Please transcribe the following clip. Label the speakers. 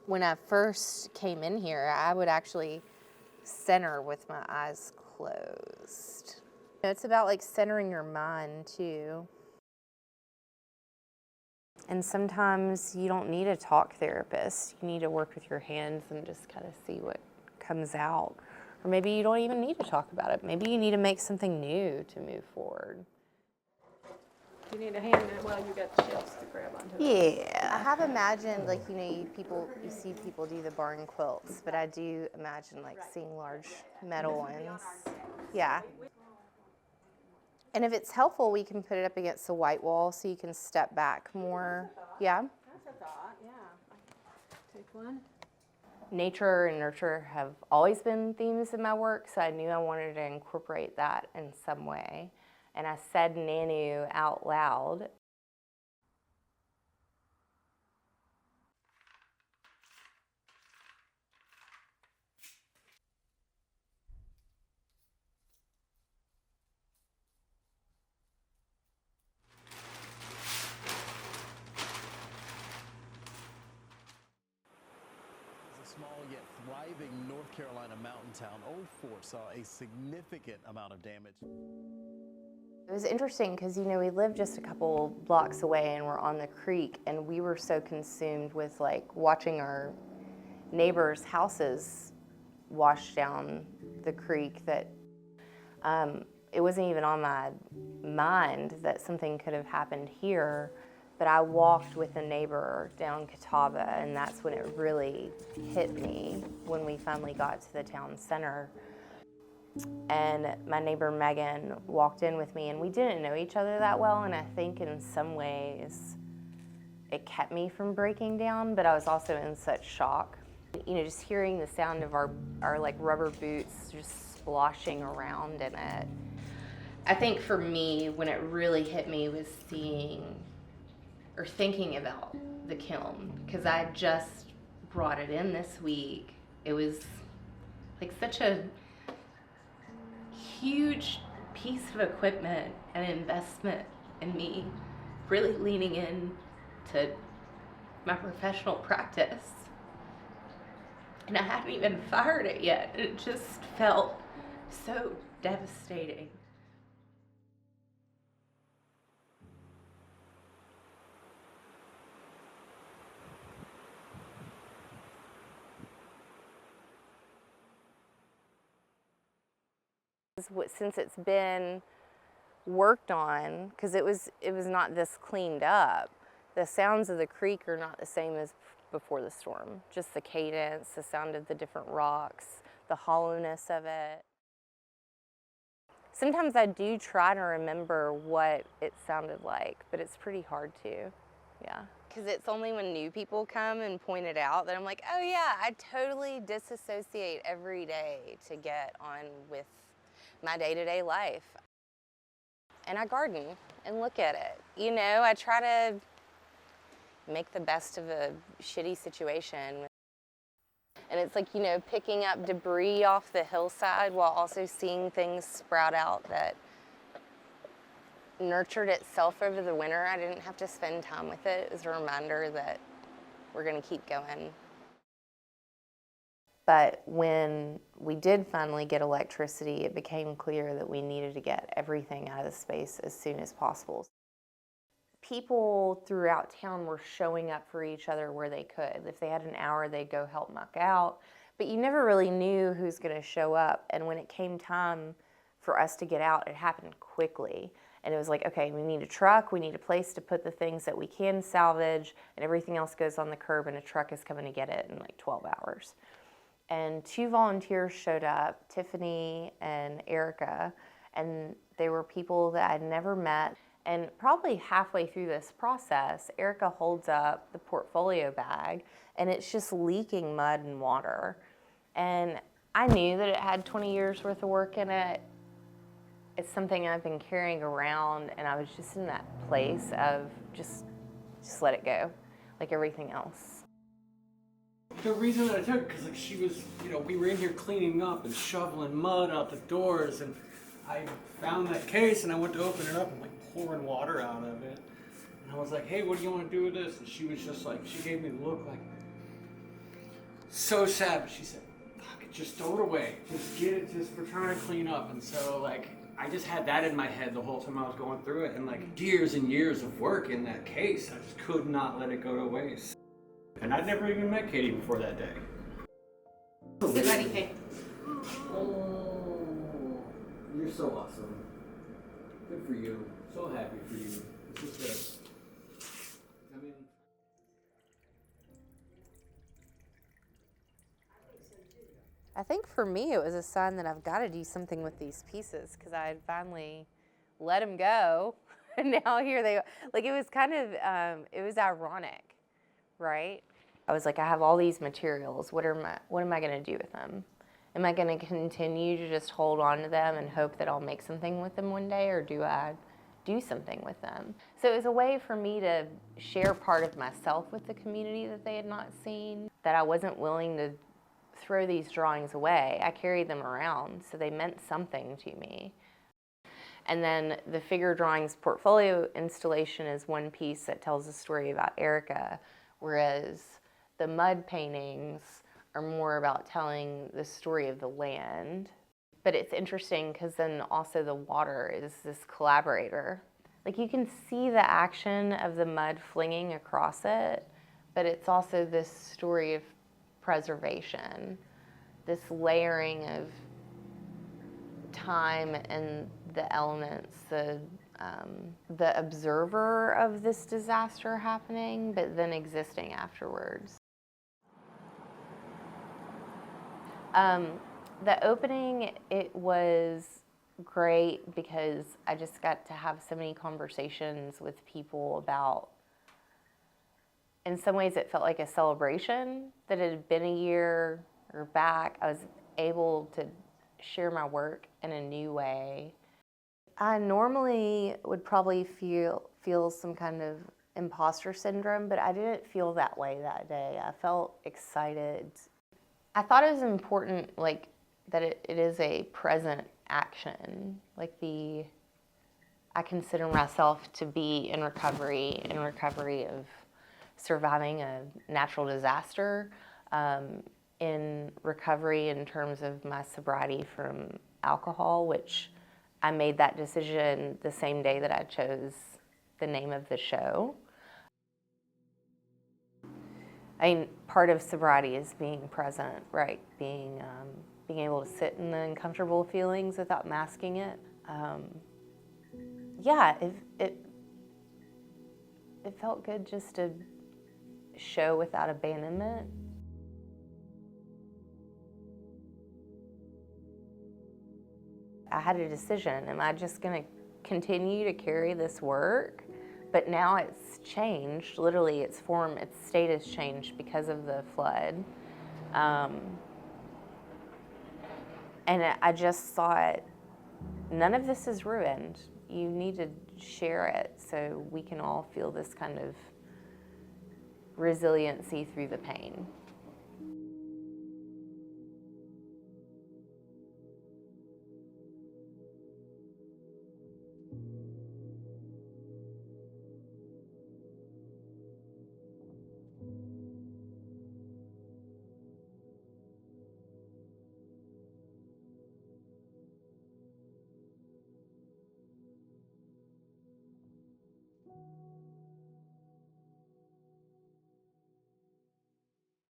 Speaker 1: When I first came in here, I would actually center with my eyes closed. It's about like centering your mind too. And sometimes you don't need a talk therapist. You need to work with your hands and just kind of see what comes out. Or maybe you don't even need to talk about it. Maybe you need to make something new to move forward.
Speaker 2: You need a hand while you got the shelves to grab onto.
Speaker 1: Yeah. I have imagined, like, you see people do the barn quilts, but I do imagine like seeing large metal ones. Yeah. And if it's helpful, we can put it up against the white wall so you can step back more. Yeah?
Speaker 2: That's a thought, yeah. Take one.
Speaker 1: Nature and nurture have always been themes in my work, so I knew I wanted to incorporate that in some way. And I said Nanu out loud.
Speaker 3: Small yet thriving North Carolina mountain town, Old Fort saw a significant amount of damage.
Speaker 1: It was interesting because, we lived just a couple blocks away and we're on the creek, and we were so consumed with like watching our neighbors' houses wash down the creek that it wasn't even on my mind that something could have happened here. But I walked with a neighbor down Catawba, and that's when it really hit me when we finally got to the town center. And my neighbor Megan walked in with me, and we didn't know each other that well, and I think in some ways it kept me from breaking down, but I was also in such shock. Just hearing the sound of our like rubber boots just splashing around in it. I think for me, when it really hit me was thinking about the kiln, because I just brought it in this week. It was like such a huge piece of equipment and investment in me really leaning in to my professional practice. And I hadn't even fired it yet. It just felt so devastating. Since it's been worked on, because it was not this cleaned up, the sounds of the creek are not the same as before the storm. Just the cadence, the sound of the different rocks, the hollowness of it. Sometimes I do try to remember what it sounded like, but it's pretty hard to, yeah. Because it's only when new people come and point it out that I'm like, oh yeah, I totally disassociate every day to get on with my day-to-day life. And I garden and look at it. I try to make the best of a shitty situation. And it's like, picking up debris off the hillside while also seeing things sprout out that nurtured itself over the winter. I didn't have to spend time with it. It was a reminder that we're gonna keep going. But when we did finally get electricity, it became clear that we needed to get everything out of the space as soon as possible. People throughout town were showing up for each other where they could. If they had an hour, they'd go help muck out. But you never really knew who's gonna show up. And when it came time for us to get out, it happened quickly. And it was like, okay, we need a truck, we need a place to put the things that we can salvage, and everything else goes on the curb, and a truck is coming to get it in like 12 hours. And 2 volunteers showed up, Tiffany and Erica, and they were people that I'd never met. And probably halfway through this process, Erica holds up the portfolio bag, and it's just leaking mud and water. And I knew that it had 20 years worth of work in it. It's something I've been carrying around, and I was just in that place of just let it go, like everything else.
Speaker 4: The reason that I took it, because she was, we were in here cleaning up and shoveling mud out the doors, and I found that case and I went to open it up and like pouring water out of it. And I was like, hey, what do you want to do with this? And she was just like, she gave me the look like, so sad, but she said, fuck it, just throw it away. Just get it, just we're trying to clean up. And so like, I just had that in my head the whole time I was going through it. And like years and years of work in that case, I just could not let it go to waste. And I'd never even met Katie before that day.
Speaker 2: Say buddy, hey.
Speaker 4: Oh, you're so awesome. Good for you. So happy for you. It's just I mean,
Speaker 1: I think for me, it was a sign that I've got to do something with these pieces because I had finally let them go. And now here they are. Like, it was kind of, it was ironic, right? I was like, I have all these materials. What am I going to do with them? Am I going to continue to just hold on to them and hope that I'll make something with them one day, or do I do something with them? So it was a way for me to share part of myself with the community that they had not seen, that I wasn't willing to throw these drawings away. I carried them around, so they meant something to me. And then the figure drawings portfolio installation is one piece that tells a story about Erica, whereas the mud paintings are more about telling the story of the land. But it's interesting because then also the water is this collaborator. Like, you can see the action of the mud flinging across it, but it's also this story of preservation, this layering of time and the elements, the observer of this disaster happening, but then existing afterwards. The opening, it was great because I just got to have so many conversations with people about, in some ways it felt like a celebration that it had been a year or back. I was able to share my work in a new way. I normally would probably feel some kind of imposter syndrome, but I didn't feel that way that day. I felt excited. I thought it was important, like, that it is a present action. Like, I consider myself to be in recovery of surviving a natural disaster, in recovery in terms of my sobriety from alcohol, which I made that decision the same day that I chose the name of the show. I mean, part of sobriety is being present, right? Being able to sit in the uncomfortable feelings without masking it. Yeah, it felt good just to show without abandonment. I had a decision. Am I just going to continue to carry this work? But now it's changed. Literally, its form, its state has changed because of the flood. And I just thought, none of this is ruined. You need to share it so we can all feel this kind of resiliency through the pain.